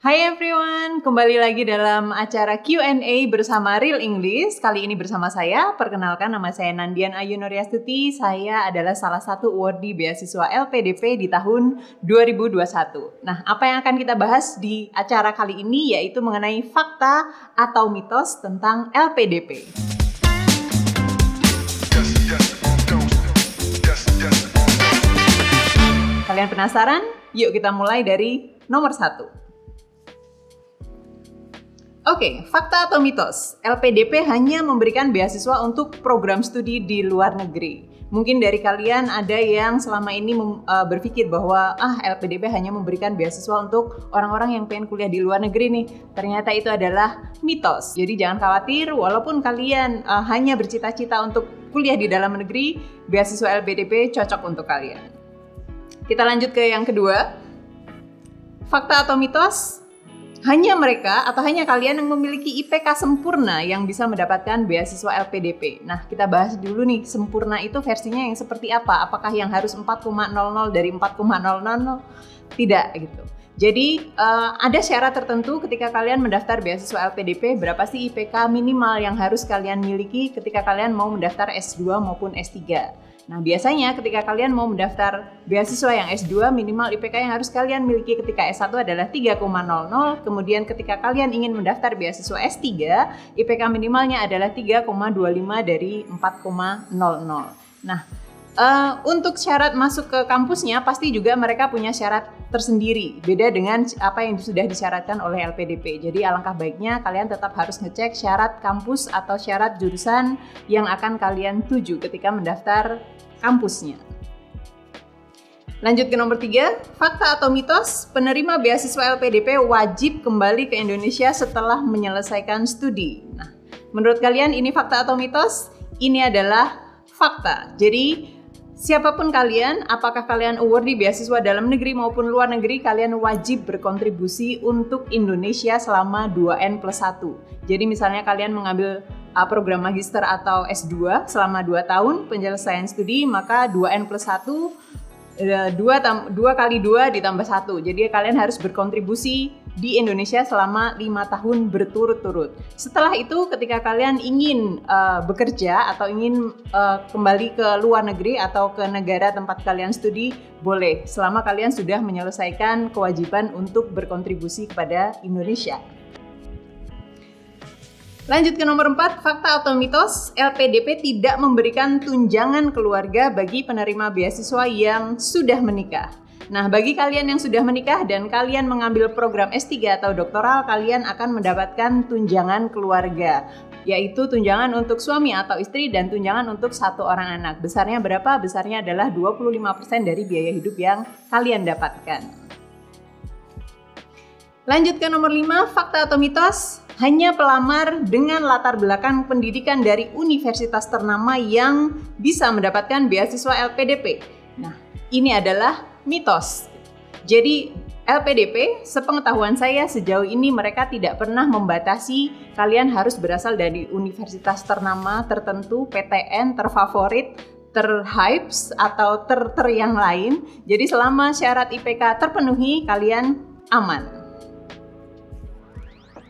Hai everyone, kembali lagi dalam acara Q&A bersama Real English. Kali ini bersama saya, perkenalkan nama saya Nandian Ayu Nuryastuti. Saya adalah salah satu awardee beasiswa LPDP di tahun 2021. Nah, apa yang akan kita bahas di acara kali ini yaitu mengenai fakta atau mitos tentang LPDP. Kalian penasaran? Yuk kita mulai dari nomor 1. Oke, fakta atau mitos? LPDP hanya memberikan beasiswa untuk program studi di luar negeri. Mungkin dari kalian ada yang selama ini berpikir bahwa LPDP hanya memberikan beasiswa untuk orang-orang yang pengen kuliah di luar negeri nih. Ternyata itu adalah mitos. Jadi jangan khawatir, walaupun kalian hanya bercita-cita untuk kuliah di dalam negeri, beasiswa LPDP cocok untuk kalian. Kita lanjut ke yang kedua. Fakta atau mitos? Hanya mereka atau hanya kalian yang memiliki IPK sempurna yang bisa mendapatkan beasiswa LPDP. Nah, kita bahas dulu nih, sempurna itu versinya yang seperti apa? Apakah yang harus 4,00 dari 4,000? Tidak gitu. Jadi ada syarat tertentu ketika kalian mendaftar beasiswa LPDP, berapa sih IPK minimal yang harus kalian miliki ketika kalian mau mendaftar S2 maupun S3. Nah, biasanya ketika kalian mau mendaftar beasiswa yang S2, minimal IPK yang harus kalian miliki ketika S1 adalah 3,00. Kemudian ketika kalian ingin mendaftar beasiswa S3, IPK minimalnya adalah 3,25 dari 4,00. Nah, untuk syarat masuk ke kampusnya pasti juga mereka punya syarat tersendiri, beda dengan apa yang sudah disyaratkan oleh LPDP. Jadi alangkah baiknya kalian tetap harus ngecek syarat kampus atau syarat jurusan yang akan kalian tuju ketika mendaftar kampusnya. Lanjut ke nomor 3, fakta atau mitos? Penerima beasiswa LPDP wajib kembali ke Indonesia setelah menyelesaikan studi. Nah, menurut kalian ini fakta atau mitos? Ini adalah fakta. Jadi siapapun kalian, apakah kalian awardee beasiswa dalam negeri maupun luar negeri, kalian wajib berkontribusi untuk Indonesia selama 2N+1. Jadi misalnya kalian mengambil program magister atau S2 selama 2 tahun penyelesaian studi, maka 2N+1, 2 kali 2 ditambah 1. Jadi kalian harus berkontribusi di Indonesia selama 5 tahun berturut-turut. Setelah itu ketika kalian ingin bekerja atau ingin kembali ke luar negeri atau ke negara tempat kalian studi, boleh selama kalian sudah menyelesaikan kewajiban untuk berkontribusi kepada Indonesia. Lanjut ke nomor 4, fakta atau mitos? LPDP tidak memberikan tunjangan keluarga bagi penerima beasiswa yang sudah menikah. Nah, bagi kalian yang sudah menikah dan kalian mengambil program S3 atau doktoral, kalian akan mendapatkan tunjangan keluarga, yaitu tunjangan untuk suami atau istri dan tunjangan untuk 1 orang anak. Besarnya berapa? Besarnya adalah 25% dari biaya hidup yang kalian dapatkan. Lanjut ke nomor 5, fakta atau mitos? Hanya pelamar dengan latar belakang pendidikan dari universitas ternama yang bisa mendapatkan beasiswa LPDP. Nah, ini adalah mitos. Jadi LPDP, sepengetahuan saya sejauh ini mereka tidak pernah membatasi kalian harus berasal dari universitas ternama tertentu, PTN, terfavorit, terhypes, atau ter yang lain. Jadi selama syarat IPK terpenuhi, kalian aman.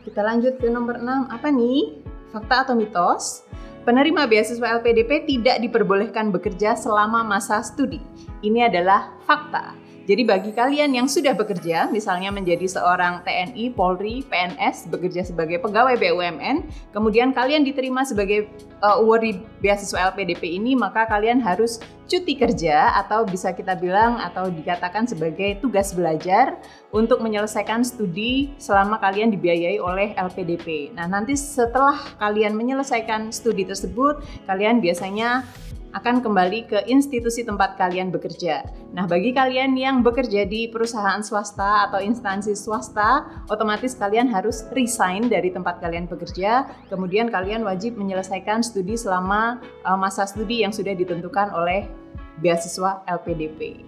Kita lanjut ke nomor 6, apa nih? Fakta atau mitos? Penerima beasiswa LPDP tidak diperbolehkan bekerja selama masa studi. Ini adalah fakta. Jadi bagi kalian yang sudah bekerja, misalnya menjadi seorang TNI, Polri, PNS, bekerja sebagai pegawai BUMN, kemudian kalian diterima sebagai awardee beasiswa LPDP ini, maka kalian harus cuti kerja atau bisa kita bilang atau dikatakan sebagai tugas belajar untuk menyelesaikan studi selama kalian dibiayai oleh LPDP. Nah, nanti setelah kalian menyelesaikan studi tersebut, kalian biasanya akan kembali ke institusi tempat kalian bekerja. Nah, bagi kalian yang bekerja di perusahaan swasta atau instansi swasta, otomatis kalian harus resign dari tempat kalian bekerja, kemudian kalian wajib menyelesaikan studi selama masa studi yang sudah ditentukan oleh beasiswa LPDP.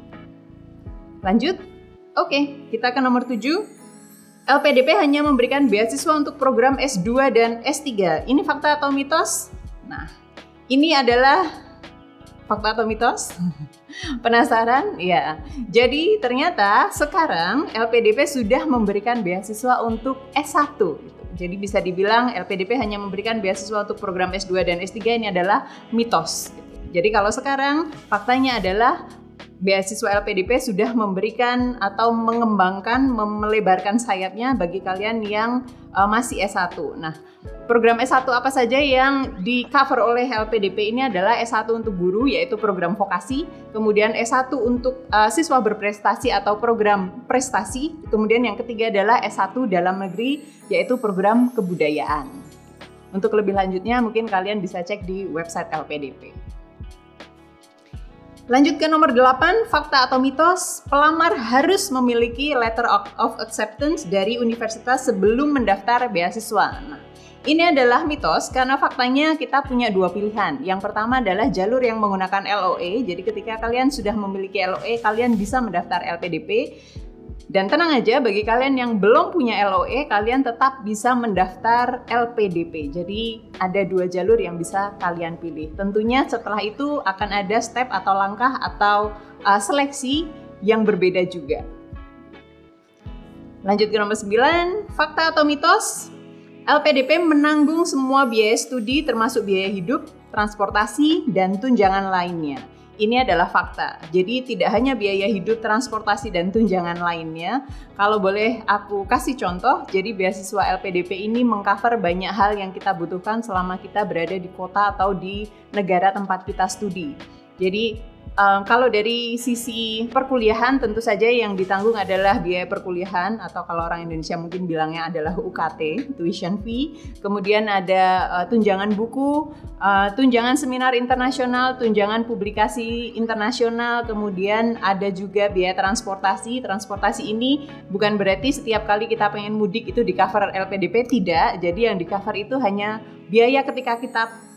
Lanjut? Oke, kita ke nomor 7. LPDP hanya memberikan beasiswa untuk program S2 dan S3. Ini fakta atau mitos? Nah, ini adalah Fakta atau mitos? Penasaran? Ya. Jadi ternyata sekarang LPDP sudah memberikan beasiswa untuk S1. Jadi bisa dibilang LPDP hanya memberikan beasiswa untuk program S2 dan S3 ini adalah mitos. Jadi kalau sekarang faktanya adalah beasiswa LPDP sudah memberikan atau mengembangkan, melebarkan sayapnya bagi kalian yang masih S1. Nah, program S1 apa saja yang di cover oleh LPDP ini adalah S1 untuk guru yaitu program vokasi, kemudian S1 untuk siswa berprestasi atau program prestasi, kemudian yang ketiga adalah S1 dalam negeri yaitu program kebudayaan. Untuk lebih lanjutnya mungkin kalian bisa cek di website LPDP. Lanjut ke nomor 8, fakta atau mitos, pelamar harus memiliki letter of acceptance dari universitas sebelum mendaftar beasiswa. Nah, ini adalah mitos karena faktanya kita punya dua pilihan. Yang pertama adalah jalur yang menggunakan LOE, jadi ketika kalian sudah memiliki LOE, kalian bisa mendaftar LPDP. Dan tenang aja, bagi kalian yang belum punya LOE, kalian tetap bisa mendaftar LPDP. Jadi ada dua jalur yang bisa kalian pilih. Tentunya setelah itu akan ada step atau langkah atau seleksi yang berbeda juga. Lanjut ke nomor 9, fakta atau mitos? LPDP menanggung semua biaya studi termasuk biaya hidup, transportasi, dan tunjangan lainnya. Ini adalah fakta. Jadi tidak hanya biaya hidup, transportasi, dan tunjangan lainnya. Kalau boleh aku kasih contoh, jadi beasiswa LPDP ini mengcover banyak hal yang kita butuhkan selama kita berada di kota atau di negara tempat kita studi. Jadi kalau dari sisi perkuliahan tentu saja yang ditanggung adalah biaya perkuliahan atau kalau orang Indonesia mungkin bilangnya adalah UKT, tuition fee. Kemudian ada tunjangan buku, tunjangan seminar internasional, tunjangan publikasi internasional, kemudian ada juga biaya transportasi. Transportasi ini bukan berarti setiap kali kita pengen mudik itu di cover LPDP, tidak. Jadi yang di cover itu hanya biaya ketika kita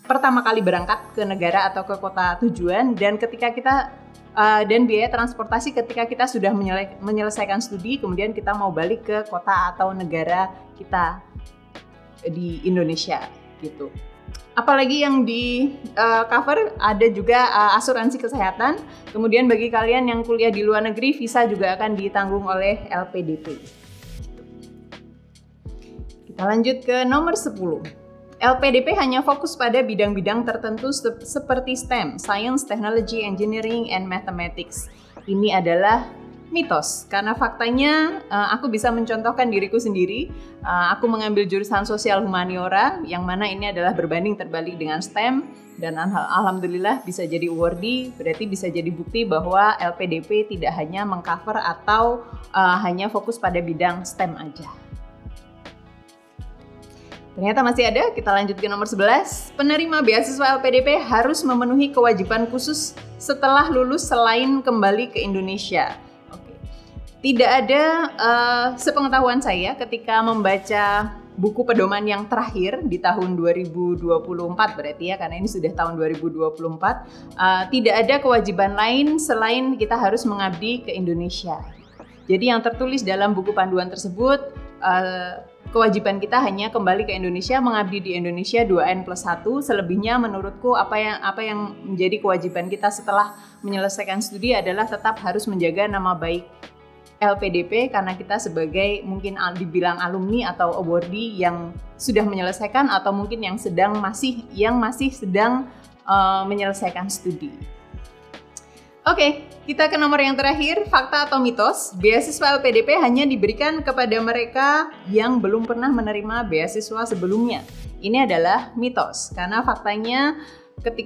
pertama kali berangkat ke negara atau ke kota tujuan dan ketika kita dan biaya transportasi ketika kita sudah menyelesaikan studi kemudian kita mau balik ke kota atau negara kita di Indonesia gitu. Apalagi yang di cover ada juga asuransi kesehatan. Kemudian bagi kalian yang kuliah di luar negeri visa juga akan ditanggung oleh LPDP. Kita lanjut ke nomor 10. LPDP hanya fokus pada bidang-bidang tertentu seperti STEM, Science, Technology, Engineering, and Mathematics. Ini adalah mitos, karena faktanya aku bisa mencontohkan diriku sendiri. Aku mengambil jurusan sosial humaniora, yang mana ini adalah berbanding terbalik dengan STEM, dan alhamdulillah bisa jadi awardee, berarti bisa jadi bukti bahwa LPDP tidak hanya mengcover atau hanya fokus pada bidang STEM aja. Ternyata masih ada, kita lanjut ke nomor 11. Penerima beasiswa LPDP harus memenuhi kewajiban khusus setelah lulus selain kembali ke Indonesia. Oke. Tidak ada, sepengetahuan saya ketika membaca buku pedoman yang terakhir di tahun 2024 berarti ya, karena ini sudah tahun 2024, tidak ada kewajiban lain selain kita harus mengabdi ke Indonesia. Jadi yang tertulis dalam buku panduan tersebut, kewajiban kita hanya kembali ke Indonesia, mengabdi di Indonesia 2N+1. Selebihnya menurutku apa yang menjadi kewajiban kita setelah menyelesaikan studi adalah tetap harus menjaga nama baik LPDP karena kita sebagai mungkin dibilang alumni atau awardee yang sudah menyelesaikan atau mungkin yang masih sedang menyelesaikan studi. Oke, kita ke nomor yang terakhir, fakta atau mitos. Beasiswa LPDP hanya diberikan kepada mereka yang belum pernah menerima beasiswa sebelumnya. Ini adalah mitos, karena faktanya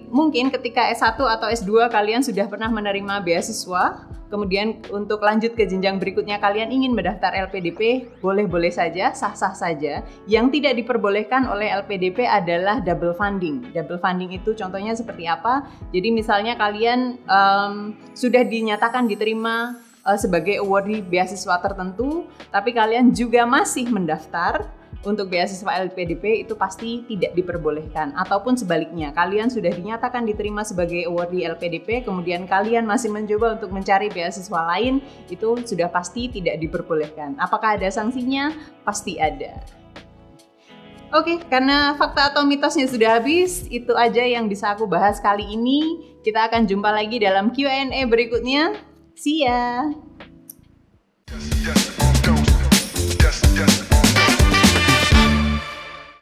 mungkin ketika S1 atau S2 kalian sudah pernah menerima beasiswa, kemudian untuk lanjut ke jenjang berikutnya kalian ingin mendaftar LPDP, boleh-boleh saja, sah-sah saja. Yang tidak diperbolehkan oleh LPDP adalah double funding. Double funding itu contohnya seperti apa? Jadi misalnya kalian sudah dinyatakan diterima sebagai awardee beasiswa tertentu, tapi kalian juga masih mendaftar untuk beasiswa LPDP, itu pasti tidak diperbolehkan. Ataupun sebaliknya, kalian sudah dinyatakan diterima sebagai awardee LPDP, kemudian kalian masih mencoba untuk mencari beasiswa lain, itu sudah pasti tidak diperbolehkan. Apakah ada sanksinya? Pasti ada. Oke, karena fakta atau mitosnya sudah habis, itu aja yang bisa aku bahas kali ini. Kita akan jumpa lagi dalam Q&A berikutnya. See ya!